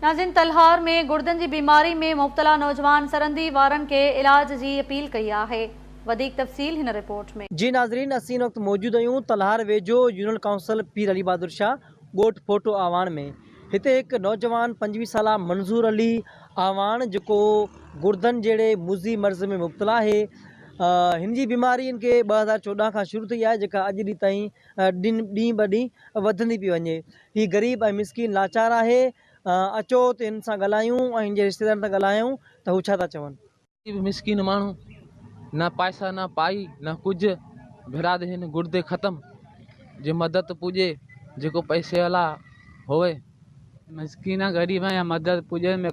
नाज़रीन, तलहार में गुर्दन की बीमारी में मुब्तला नौजवान सरंदी वारन के इलाज की अपील कई है। वधीक तफ़सील हिन रिपोर्ट में। जी नाज़रीन, असीं वक्त मौजूद आहियूं तलहार वेझो यूनियन काउंसिल पीर अली बहादुर शाह ॻोठ फोटो आवान में। हिते एक नौजवान 25 साला मंजूर अली आवान जो गुर्दन जड़े मुज़ी मर्ज़ में मुब्तला है। हिन जी बीमारी इनके 2014 का शुरू थी है, जो अज डी ताईं डी ब डी वधंदी पई वञे। ही गरीब और मिसकिन लाचार है। अचो तो इन सां ॻाल्हायूं ऐं हिन जे रिश्तेदारनि सां ॻाल्हायूं त हू छा था चवनि। मिसकिन माण्हू ना पैसा ना पाई ना कुछ बिराद हिन गुर्दे ख़त्म जे मदद पुजे जो पैसे वाला होवे। मस्कीना गरीब या मदद पुजे में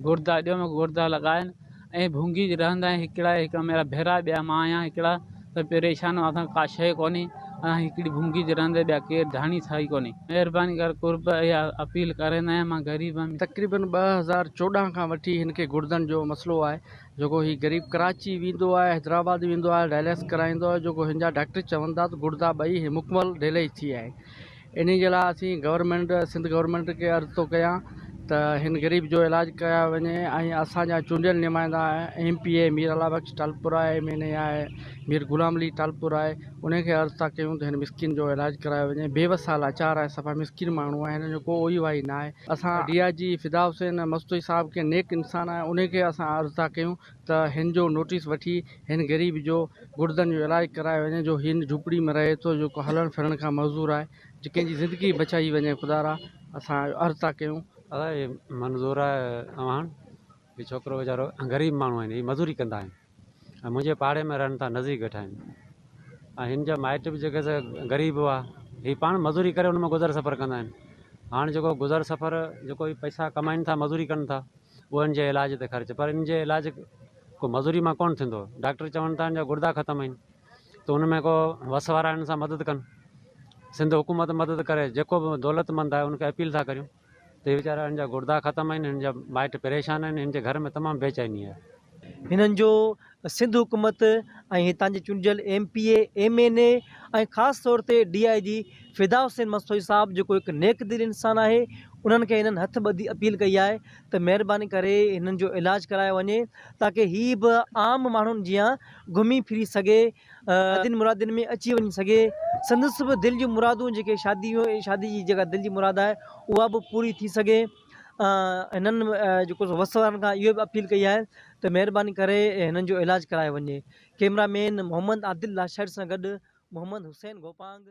गुर्दा ॾियो में गुर्दा लगाइन ऐं भूंगी रहंदा आहिनि। हिकिड़ा मेरा भेरा ॿिया मां आहियां। हिकिड़ा त परेशान असां का शइ कोन्हे। हिकिड़ी भूंगी रहंदे ॿिया केरु धाणी थाई कोन्हे। महिरबानी कर कुर्ब या अपील करंदा आहियां। मां गरीब आहियां। तक़रीबन 2014 खां वठी हिनखे गुर्दन जो मसलो आहे। जो ही गरीब कराची वेंदो आहे, हैदराबाद वेंदो आहे, डायलिसिस कराईंदो आहे। जो हिन जा डॉक्टर चवनि था त गुर्दा ॿई मुकमल डिलीज थी आहे। इन जे लाइ असीं गवर्नमेंट सिंध गवर्नमेंट खे अर्ज़ु थो कयां त हिन गरीब जो इलाज कराया वञे। ऐं असांजा चूंडियल नुमाइंदा MP मीर अला बख्श टालपुर आहे, MNA आहे मीर गुलाम अली टालपुर आहे। उनखे अर्ज़ु था कयूं त हिन मिसकिन जो इलाज करायो वञे। बेवसा लाचार आहे, सफ़ा मिसकिन माण्हू आहे, हिन जो को ओई वाई न आहे। असां DIG फिदा हुसैन मस्तूई साहब के नेक इंसान आहे, उनखे असां अर्ज़ु था कयूं त हिन जो नोटिस वठी हिन गरीब जो गुर्दन जो इलाज करायो वञे। जो हिन झुपड़ी में रहे थो, जो हलण फिरण खां मज़दूर आहे, जो कंहिंजी ज़िंदगी बचाई वञे खुदारा। असां अर्ज़ु था कयूं। मंज़ूर अवान भी छोकिरो वीचारो गरीब माण्हू आहिनि। मज़ूरी कंदा आहिनि ऐं मुंहिंजे पाड़े में रहनि था, नज़दीक वेठा आहिनि। ऐं हिन जा माइट बि जेके ग़रीब हुआ, हीअ पाण मज़ूरी करे उन में गुज़र सफ़र कंदा आहिनि। हाणे जेको गुज़र सफ़र जेको पैसा कमाइनि था, मज़ूरी कनि था, उहो हिन जे इलाज ते ख़र्च। पर हिन जे इलाज को मज़ूरी मां कोन्ह थींदो। डॉक्टर चवनि था हिन जा गुर्दा ख़तमु आहिनि, त उन में को वस वारा हिन सां मदद कनि। सिंध हुकूमत मदद करे। जेको बि दौलतमंद आहे उनखे अपील था करियूं त वीचारा हिन जा गुर्दा ख़त्म आहिनि, हिन जा माइट परेशान आहिनि, हिन जे घर में तमामु बेचैनी आहे। हिननि जो सिंध हुकूमत ऐं हितां जे चूंडियल MPA MNA ऐं ख़ासि तौर ते DIG फिदा हुसैन मस्तूई साहब जेको हिकु नेक दिल इंसान आहे, उन्हनि खे हिननि हथ ॿधी अपील कई आहे त महिरबानी करे हिननि जो इलाज करायो वञे, ताकी हीअ बि आम माण्हुनि जीअं घुमी फिरी सघे, दिन मुरादिन में अची वञी सघे। संदसि बि दिलि जूं मुरादूं जेके शादी जी जेका दिलि जी मुराद आहे उहा बि पूरी थी सघे। हिननि जेको वस वारनि खां इहो बि अपील कई आहे त महिरबानी करे हिननि जो इलाज करायो वञे। कैमरामैन मोहम्मद आदिल लाशर सां गॾु मोहम्मद हुसैन गोपांग।